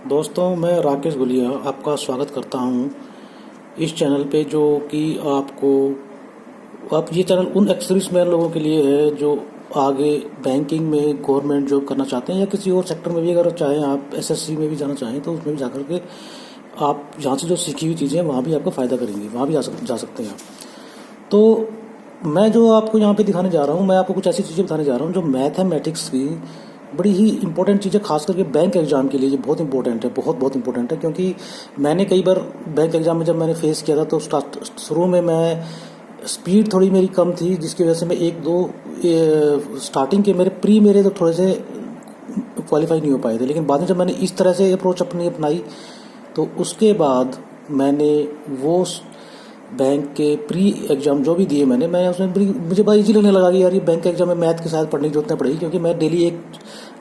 दोस्तों, मैं राकेश गुलिया आपका स्वागत करता हूं इस चैनल पे, जो कि आप ये चैनल उन एक्सपीरियंस मैन लोगों के लिए है जो आगे बैंकिंग में गवर्नमेंट जॉब करना चाहते हैं या किसी और सेक्टर में भी अगर चाहें, आप एसएससी में भी जाना चाहें तो उसमें भी जाकर के आप यहाँ से जो सीखी हुई चीज़ें हैं वहाँ भी आपको फ़ायदा करेंगी, वहाँ भी जा सकते हैं आप। तो मैं जो आपको यहाँ पे दिखाने जा रहा हूँ, मैं आपको कुछ ऐसी चीज़ें बताने जा रहा हूँ जो मैथमेटिक्स की बड़ी ही इंपॉर्टेंट चीज़ें, खास करके बैंक एग्ज़ाम के लिए ये बहुत इंपॉर्टेंट है, बहुत बहुत इंपॉर्टेंट है। क्योंकि मैंने कई बार बैंक एग्ज़ाम में जब मैंने फेस किया था तो शुरू में मैं स्पीड थोड़ी मेरी कम थी, जिसकी वजह से मैं एक दो स्टार्टिंग के मेरे तो थोड़े से क्वालिफाई नहीं हो पाए थे। लेकिन बाद में जब मैंने इस तरह से अप्रोच अपनाई तो उसके बाद मैंने वो बैंक के प्री एग्ज़ाम जो भी दिए मैं उसमें मुझे बड़ा इजी लगने लगा कि यार ये बैंक एग्ज़ाम में मैथ के साथ पढ़ने की जरूरत नहीं पड़ेगी, क्योंकि मैं डेली एक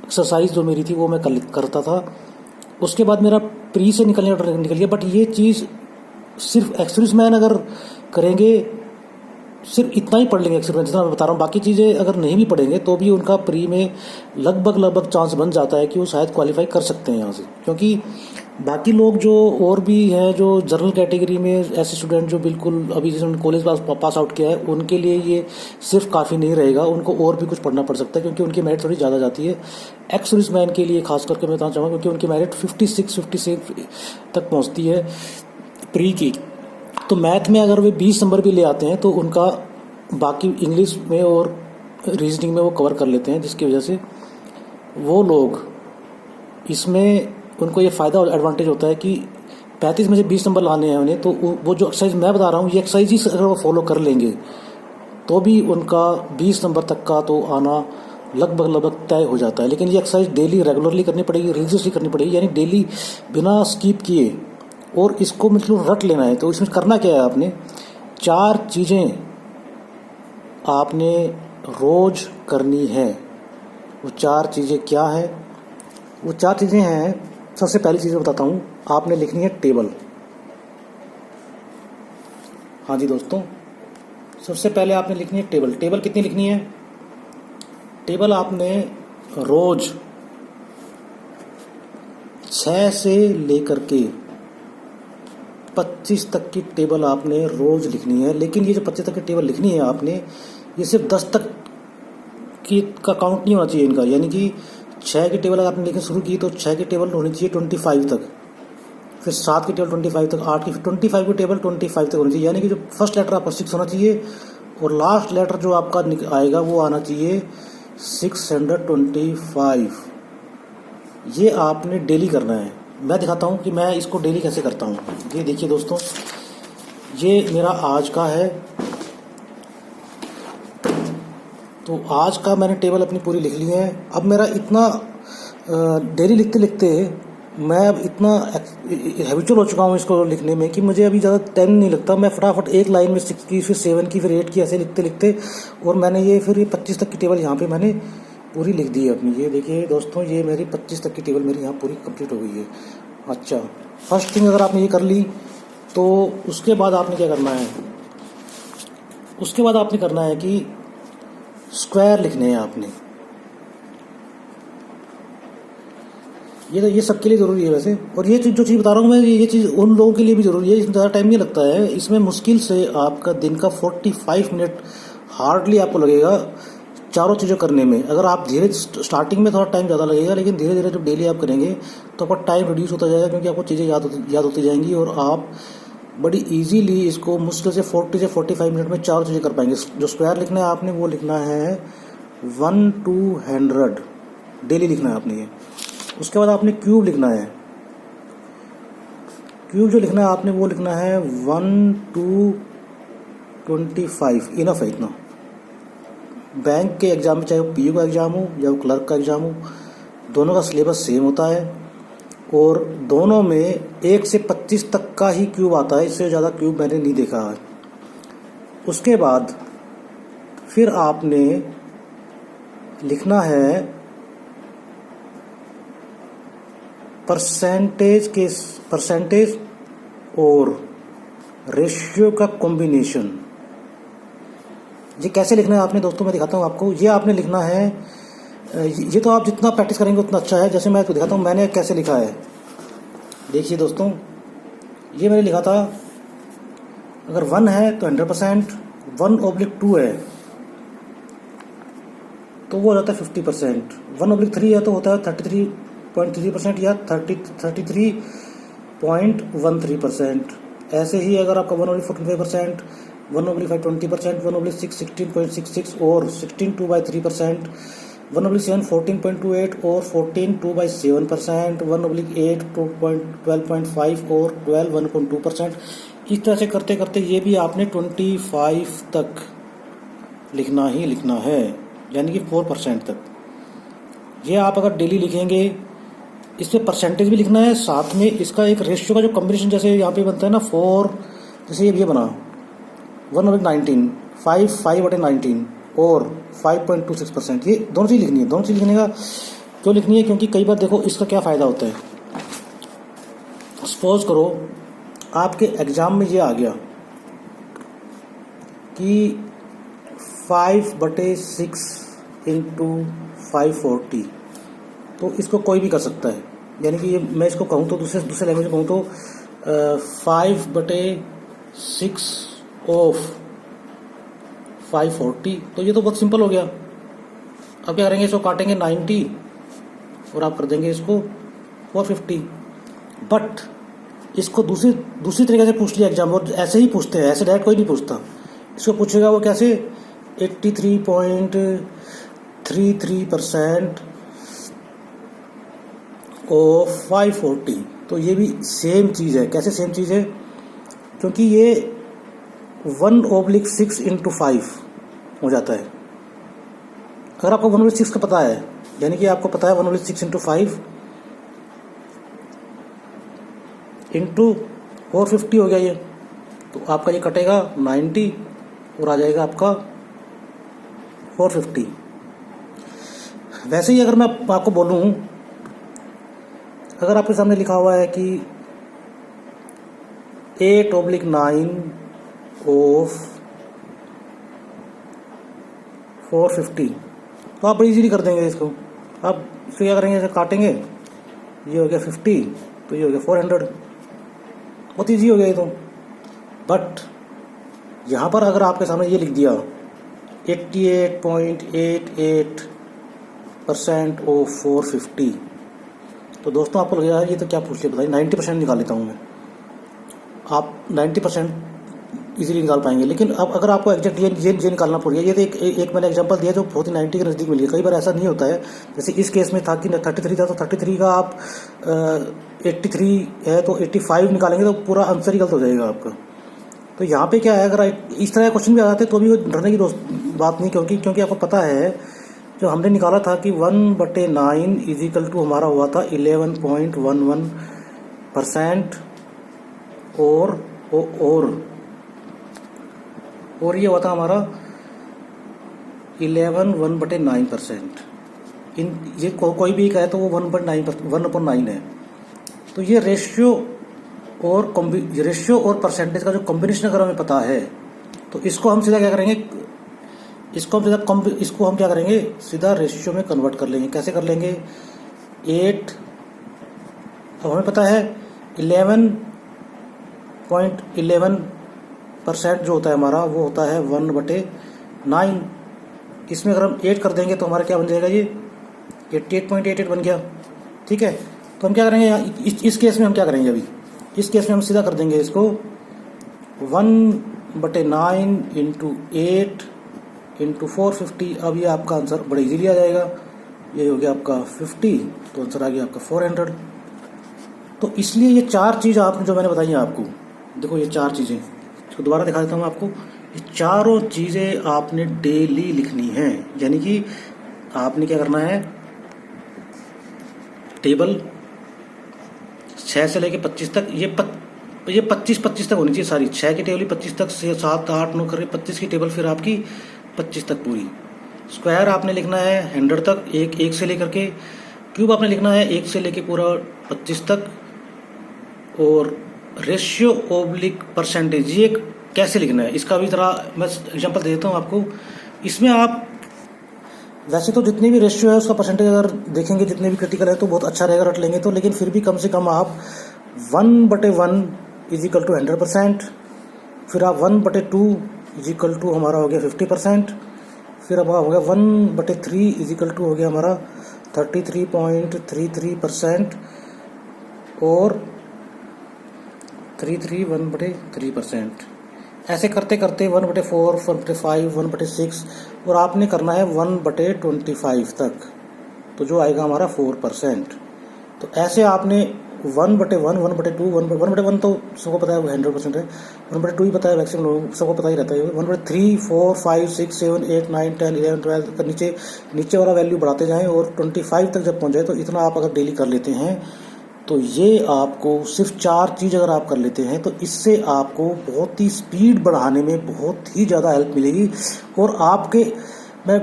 एक्सरसाइज जो मेरी थी वो मैं करता था। उसके बाद मेरा प्री से निकल गया। बट ये चीज़ सिर्फ एक्सपीरियंस मैन अगर करेंगे, सिर्फ इतना ही पढ़ लेंगे एक्सपीरियंस, जितना मैं बता रहा हूँ, बाकी चीज़ें अगर नहीं भी पढ़ेंगे तो भी उनका प्री में लगभग चांस बन जाता है कि वो शायद क्वालिफाई कर सकते हैं यहाँ से। क्योंकि बाकी लोग जो और भी हैं, जो जनरल कैटेगरी में ऐसे स्टूडेंट जो बिल्कुल अभी जिन्होंने कॉलेज पास आउट किया है, उनके लिए ये सिर्फ काफ़ी नहीं रहेगा, उनको और भी कुछ पढ़ना पड़ सकता है, क्योंकि उनकी मेरिट थोड़ी ज़्यादा जाती है। एक्स सर्विस मैन के लिए खास करके मैं बताना चाहूँगा, क्योंकि उनकी मेरिट 56 तक पहुँचती है प्री की। तो मैथ में अगर वे 20 नंबर भी ले आते हैं तो उनका बाकी इंग्लिश में और रीजनिंग में वो कवर कर लेते हैं, जिसकी वजह से वो लोग इसमें उनको ये फ़ायदा और एडवांटेज होता है कि 35 में से 20 नंबर लाने हैं उन्हें, तो वो जो एक्सरसाइज मैं बता रहा हूँ, ये एक्सरसाइज ही अगर वो फॉलो कर लेंगे तो भी उनका 20 नंबर तक का तो आना लगभग तय हो जाता है। लेकिन ये एक्सरसाइज डेली रेगुलरली करनी पड़ेगी, रिलीजियसली करनी पड़ेगी, यानी डेली बिना स्किप किए, और इसको मतलब रट लेना है। तो इसमें करना क्या है, आपने 4 चीज़ें आपने रोज करनी है। वो 4 चीज़ें क्या है? वो 4 चीज़ें हैं, सबसे पहली चीज़ बताता हूँ, आपने लिखनी है टेबल। हाँ जी दोस्तों, सबसे पहले आपने लिखनी है टेबल। टेबल कितनी लिखनी है? टेबल आपने रोज 6 से लेकर के 25 तक की टेबल आपने रोज लिखनी है। लेकिन ये जो 25 तक की टेबल लिखनी है आपने, ये सिर्फ 10 तक की का काउंट नहीं होना चाहिए इनका। यानी कि 6 की टेबल अगर आपने लिखना शुरू की तो 6 की टेबल होनी चाहिए 25 तक, फिर 7 की टेबल 25 तक, 8 की, फिर 25 की टेबल 25 तक होनी चाहिए। यानी कि जो फर्स्ट लेटर आपका 6 होना चाहिए और लास्ट लेटर जो आपका आएगा वो आना चाहिए 625। ये आपने डेली करना है। मैं दिखाता हूँ कि मैं इसको डेली कैसे करता हूँ। ये देखिए दोस्तों, ये मेरा आज का है। तो आज का मैंने टेबल अपनी पूरी लिख ली है। अब मेरा इतना डेली लिखते लिखते मैं अब इतना हैबिचुअल हो चुका हूँ इसको लिखने में कि मुझे अभी ज़्यादा टाइम नहीं लगता। मैं फटाफट एक लाइन में 6 की, फिर 7 की, फिर 8 की, ऐसे लिखते लिखते, और मैंने ये फिर 25 तक की टेबल यहाँ पे मैंने पूरी लिख दी है अपनी। ये देखिए दोस्तों, ये मेरी 25 तक की टेबल मेरी यहाँ पूरी कंप्लीट हो गई है। अच्छा, फर्स्ट थिंग अगर आपने ये कर ली तो उसके बाद आपने क्या करना है? उसके बाद आपने करना है कि स्क्वायर लिखने हैं आपने। ये सबके लिए ज़रूरी है वैसे। और ये चीज़ जो चीज़ बता रहा हूँ मैं, ये चीज़ उन लोगों के लिए भी ज़रूरी है। इसमें ज़्यादा टाइम नहीं लगता है। इसमें मुश्किल से आपका दिन का 45 मिनट हार्डली आपको लगेगा चारों चीज़ें करने में। अगर आप धीरे, स्टार्टिंग में थोड़ा टाइम ज़्यादा लगेगा, लेकिन धीरे धीरे जब डेली आप करेंगे तो आपका टाइम रिड्यूस होता जाएगा, क्योंकि आपको चीज़ें याद होती जाएंगी और आप बड़ी इजीली इसको मुश्किल से 40 से 45 मिनट में चारों चीज़ें कर पाएंगे। जो स्क्वायर लिखना है आपने वो लिखना है 1 to 100, डेली लिखना है आपने ये। उसके बाद आपने क्यूब लिखना है। क्यूब जो लिखना है आपने वो लिखना है 1 to 25। इनफ है इतना। बैंक के एग्जाम में, चाहे वो पीयू का एग्जाम हो या वो क्लर्क का एग्जाम हो, दोनों का सिलेबस सेम होता है और दोनों में 1 से 25 तक का ही क्यूब आता है। इससे ज़्यादा क्यूब मैंने नहीं देखा है। उसके बाद फिर आपने लिखना है परसेंटेज और रेशियो का कॉम्बिनेशन। ये कैसे लिखना है आपने दोस्तों, मैं दिखाता हूँ आपको। ये आपने लिखना है, ये तो आप जितना प्रैक्टिस करेंगे उतना अच्छा है। जैसे मैं आपको दिखाता हूँ मैंने कैसे लिखा है। देखिए दोस्तों, ये मैंने लिखा था अगर 1 है तो 100%, 1/2 है तो वो हो जाता है 50%, 1/3 है तो होता है 33.3% या 33.13%। ऐसे ही अगर आपका 1/45%, 1/5 20%, 1/6 16.66 और 16 2/3%, 1/7 14.28 और 14 2/7%, 1/8 12.5 और 12 1.2%। इस तरह से करते करते ये भी आपने 25 तक लिखना ही लिखना है, यानी कि 4% तक। ये आप अगर डेली लिखेंगे, इसमें परसेंटेज भी लिखना है, साथ में इसका एक रेशियो का जो कॉम्बिनेशन जैसे यहाँ पे बनता है ना 4, जैसे ये बना 1/19, 5/19 और 5.26%, ये दोनों चीज़ लिखनी है। दोनों चीज़ लिखने का क्यों लिखनी है, क्योंकि कई बार देखो इसका क्या फ़ायदा होता है। सपोज करो आपके एग्ज़ाम में ये आ गया कि 5/6 इंटू 540, तो इसको कोई भी कर सकता है। यानी कि ये मैं इसको कहूँ तो दूसरे लैंग्वेज में कहूँ तो 5/6 ऑफ 540, तो ये तो बहुत सिंपल हो गया। अब क्या करेंगे, इसको काटेंगे 90 और आप कर देंगे इसको 450। बट इसको दूसरी तरीके से पूछ लिया एग्जाम, और ऐसे ही पूछते हैं, ऐसे डायरेक्ट कोई नहीं पूछता। इसको पूछेगा वो कैसे, 83.33% ऑफ 540। तो ये भी सेम चीज़ है। कैसे सेम चीज़ है, क्योंकि ये 1/6 इंटू 5 हो जाता है। अगर आपको 1/6 का पता है, यानी कि आपको पता है 1/6 इंटू 5 इंटू 450 हो गया ये, तो आपका ये कटेगा 90 और आ जाएगा आपका 450। वैसे ही अगर मैं आपको बोलूँ, अगर आपके सामने लिखा हुआ है कि 8/9 ऑफ 450, तो आप बड़ी इजीली कर देंगे इसको। आप इसको क्या करेंगे, इसे काटेंगे, ये हो गया 50, तो ये हो गया 400। बहुत ईजी हो गया ये तो। बट यहाँ पर अगर आपके सामने ये लिख दिया 88.88% ऑफ 450, तो दोस्तों आपको लगेगा ये तो क्या पूछ लिया, बताइए 90% निकाल लेता हूँ मैं। आप 90% इजीली निकाल पाएंगे। लेकिन अब अगर आपको एग्जैक्ट ये निकालना पड़ गया, ये तो एक मैंने एग्जांपल दिया जो बहुत ही 90 के नज़दीक मिल गया। कई बार ऐसा नहीं होता है, जैसे इस केस में था कि 33 था, तो 33 का आप 83 है तो 85 निकालेंगे तो पूरा आंसर ही गलत हो जाएगा आपका। तो यहाँ पे क्या है, अगर इस तरह क्वेश्चन भी आ जाते तो भी वो डरने की बात नहीं, क्योंकि आपको पता है जो हमने निकाला था कि 1/9 इजिकल टू हमारा हुआ था 11.11% और ये हुआ था हमारा 1/9%। इन ये कोई भी कहे तो वो 1/9 है। तो ये रेशियो और परसेंटेज का जो कॉम्बिनेशन अगर हमें पता है, तो इसको हम सीधा क्या करेंगे, इसको हम क्या करेंगे, सीधा रेशियो में कन्वर्ट कर लेंगे। कैसे कर लेंगे, 8, अब हमें पता है 11.11% जो होता है हमारा, वो होता है 1/9। इसमें अगर हम 8 कर देंगे तो हमारा क्या बन जाएगा, ये 88.88 बन गया। ठीक है, तो हम क्या करेंगे यहाँ इस केस में हम क्या करेंगे, अभी इस केस में हम सीधा कर देंगे इसको 1/9 इंटू 8 इंटू 450। अब ये आपका आंसर बड़ा इजीली आ जाएगा। ये हो गया आपका 50, तो आंसर आ गया आपका 400। तो इसलिए ये 4 चीज़ आपने जो मैंने बताई हैं आपको, देखो ये 4 चीज़ें, इसको दोबारा दिखा देता हूँ आपको। ये चारों चीज़ें आपने डेली लिखनी है। यानी कि आपने क्या करना है, टेबल 6 से लेके 25 तक, ये 25 तक होनी चाहिए सारी। 6 की टेबल 25 तक, 7 8 9 कर 25 की टेबल फिर आपकी 25 तक पूरी। स्क्वायर आपने लिखना है 100 तक, एक से लेकर के। क्यूब आपने लिखना है 1 से लेके पूरा 25 तक। और रेशियो ऑब्लिक परसेंटेज, ये कैसे लिखना है, इसका भी तरह मैं एग्जांपल दे देता हूँ आपको। इसमें आप वैसे तो जितने भी रेशियो है उसका परसेंटेज अगर देखेंगे, जितने भी क्रिटिकल है तो बहुत अच्छा रहेगा, रट लेंगे तो। लेकिन फिर भी कम से कम आप 1/1 इज इक्वल टू 100%। फिर आप 1/2 इज इक्वल टू हमारा हो गया 50%। फिर अब हो गया 1/3 इज इक्वल टू हो गया हमारा 33.33%। और 1/3%। ऐसे करते करते 1/4, 1/5, 1/6 और आपने करना है 1/25 तक, तो जो आएगा हमारा 4%। तो ऐसे आपने 1/1, 1/2, 1/1 तो सबको पता है वो 100% है, 1/2 ही पता है मैक्सिमम लोगों सबको पता ही रहता है। 1/3, 4, 5, 6, 7, 8, 9, 10, 11, 12 का नीचे वाला वैल्यू बढ़ाते जाएं और 25 तक जब पहुंच जाए तो इतना आप अगर डेली कर लेते हैं तो ये आपको सिर्फ 4 चीज़ अगर आप कर लेते हैं तो इससे आपको बहुत ही स्पीड बढ़ाने में बहुत ही ज़्यादा हेल्प मिलेगी। और आपके, मैं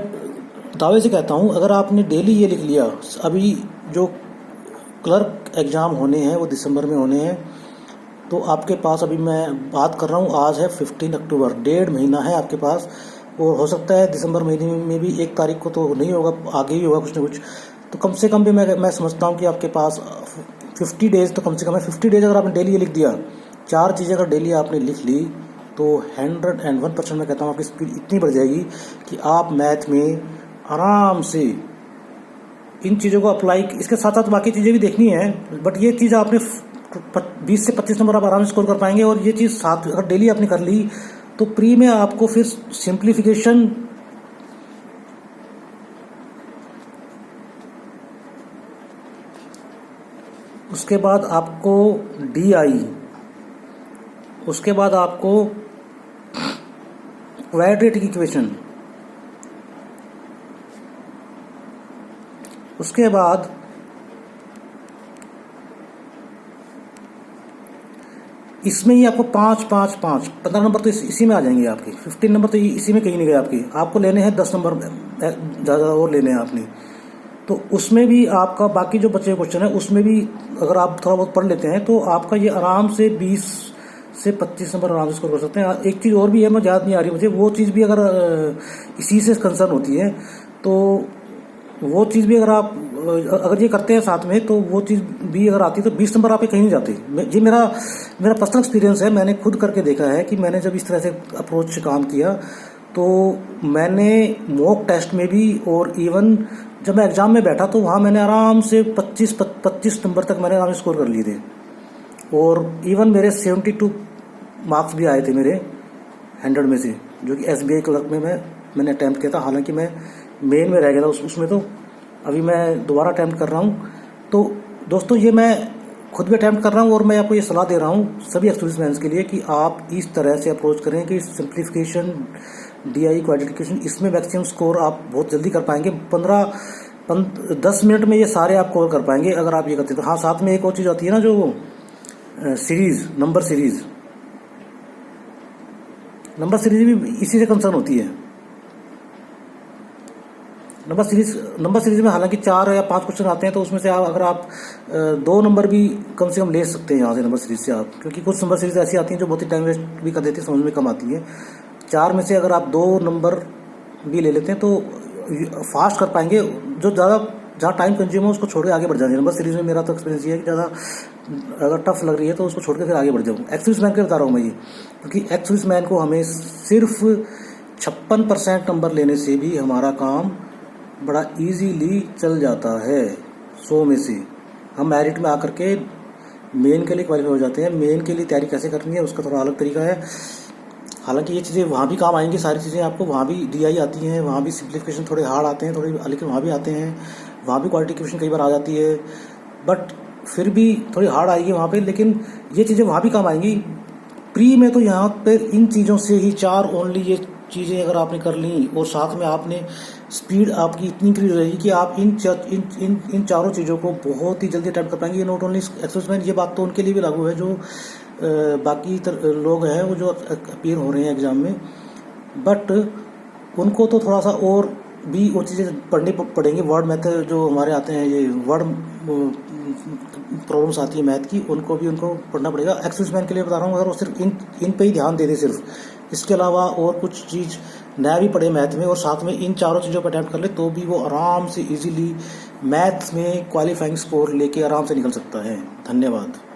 दावे से कहता हूँ, अगर आपने डेली ये लिख लिया, अभी जो क्लर्क एग्ज़ाम होने हैं वो दिसंबर में होने हैं, तो आपके पास अभी मैं बात कर रहा हूँ, आज है 15 अक्टूबर, 1.5 महीना है आपके पास। और हो सकता है दिसंबर महीने में भी 1 तारीख को तो नहीं होगा, आगे ही होगा कुछ ना कुछ। तो कम से कम भी मैं समझता हूँ कि आपके पास 50 डेज़ तो कम से कम है। 50 डेज़ अगर आपने डेली ये लिख दिया, 4 चीज़ें अगर डेली आपने लिख ली तो 101% मैं कहता हूँ आपकी स्पीड इतनी बढ़ जाएगी कि आप मैथ में आराम से इन चीज़ों को अप्लाई, इसके साथ साथ बाकी चीज़ें भी देखनी है, बट ये चीज़ आपने 20 से 25 नंबर आप आराम से स्कोर कर पाएंगे। और ये चीज़ साथ अगर डेली आपने कर ली तो प्री में आपको फिर सिंप्लीफिकेशन, उसके बाद आपको DI, उसके बाद आपको क्वाड्रेटिक इक्वेशन, उसके बाद इसमें ही आपको 5, 5, 5, 15 नंबर तो इसी में आ जाएंगे आपके। 15 नंबर तो इसी में कहीं नहीं गए आपके, आपको लेने हैं 10 नंबर ज़्यादा और लेने हैं आपने। तो उसमें भी आपका बाकी जो बचे क्वेश्चन है उसमें भी अगर आप थोड़ा बहुत पढ़ लेते हैं तो आपका ये आराम से 20 से 25 नंबर आराम से स्कोर कर सकते हैं। एक चीज़ और भी है, मैं याद नहीं आ रही मुझे, वो चीज़ भी अगर इसी से कंसर्न होती है तो वो चीज़ भी अगर ये करते हैं साथ में तो वो चीज़ भी अगर आती है तो 20 नंबर आपके कहीं नहीं जाते। ये मेरा पर्सनल एक्सपीरियंस है, मैंने खुद करके देखा है कि मैंने जब इस तरह से अप्रोच से काम किया तो मैंने मॉक टेस्ट में भी और इवन जब मैं एग्ज़ाम में बैठा तो वहाँ मैंने आराम से 25 नंबर तक मैंने आराम से स्कोर कर लिए थे। और इवन मेरे 72 मार्क्स भी आए थे मेरे 100 में से, जो कि SBI क्लर्क में मैंने अटैम्प्ट किया था। हालांकि मैं मेन में रह गया था उसमें, तो अभी मैं दोबारा अटैम्प्ट कर रहा हूँ। तो दोस्तों ये मैं खुद भी अटैम्प्ट कर रहा हूँ और मैं आपको ये सलाह दे रहा हूँ सभी एक्सपीरियंस के लिए कि आप इस तरह से अप्रोच करें कि सिंप्लीफिकेशन, DI, क्वाड्रेटिफिकेशन, इसमें मैक्सिमम स्कोर आप बहुत जल्दी कर पाएंगे। 10 मिनट में ये सारे आप कवर कर पाएंगे अगर आप ये करते हैं तो। हाँ, साथ में एक और चीज़ आती है ना, जो सीरीज़, नंबर सीरीज़ भी इसी से कंसर्न होती है। नंबर सीरीज में हालांकि 4 या 5 क्वेश्चन आते हैं तो उसमें से अगर आप 2 नंबर भी कम से कम ले सकते हैं यहाँ से नंबर सीरीज से आप, क्योंकि कुछ नंबर सीरीज ऐसी आती हैं जो बहुत ही टाइम वेस्ट भी कर देती है, समझ में कम आती है। 4 में से अगर आप 2 नंबर भी ले लेते हैं तो फास्ट कर पाएंगे। जो जहाँ टाइम कंज्यूम हो उसको छोड़ के आगे बढ़ जाएंगे। नंबर सीरीज में मेरा तो एक्सपीरियंस ये है कि ज़्यादा अगर टफ लग रही है तो उसको छोड़ के फिर आगे बढ़ जाऊँ। एक्स मैन के बता रहा हूँ मैं ये, क्योंकि एक्स मैन को हमें सिर्फ 56% नंबर लेने से भी हमारा काम बड़ा इजीली चल जाता है। 100 में से हम मेरिट में आकर के मेन के लिए क्वालिफाई हो जाते हैं। मेन के लिए तैयारी कैसे करनी है उसका थोड़ा अलग तरीका है। हालांकि ये चीज़ें वहाँ भी काम आएंगी, सारी चीज़ें आपको वहाँ भी DI आती हैं, वहाँ भी सिंप्लीफिकेशन थोड़े हार्ड आते हैं थोड़े, लेकिन वहाँ भी आते हैं। वहाँ भी क्वाड्रेटिफिकेशन कई बार आ जाती है, बट फिर भी थोड़ी हार्ड आएगी वहाँ पे, लेकिन ये चीज़ें वहाँ भी काम आएंगी। प्री में तो यहाँ पे इन चीज़ों से ही 4 ओनली ये चीज़ें अगर आपने कर ली और साथ में आपने स्पीड आपकी इतनी इंक्रीज रहेगी कि आप इन चारों चीज़ों को बहुत ही जल्दी अटैम्प्ट कर पाएंगे। ये नॉट ओनली एक्सपीरियंस, ये बात तो उनके लिए भी लागू है जो बाकी लोग हैं वो जो अपीयर हो रहे हैं एग्ज़ाम में, बट उनको तो थोड़ा सा और भी वो चीज़ें पढ़नी पड़ेंगी। वर्ड मेथड जो हमारे आते हैं, ये वर्ड प्रॉब्लम्स आती है मैथ की, उनको पढ़ना पड़ेगा। एक्सेस मैन के लिए बता रहा हूँ, अगर वो सिर्फ इन पे ही ध्यान दे दे सिर्फ, इसके अलावा और कुछ चीज़ नया भी पढ़े मैथ में और साथ में इन चारों चीज़ों पर अटैम्प्ट कर ले तो भी वो आराम से इजीली मैथ्स में क्वालिफाइंग स्कोर लेके आराम से निकल सकता है। धन्यवाद।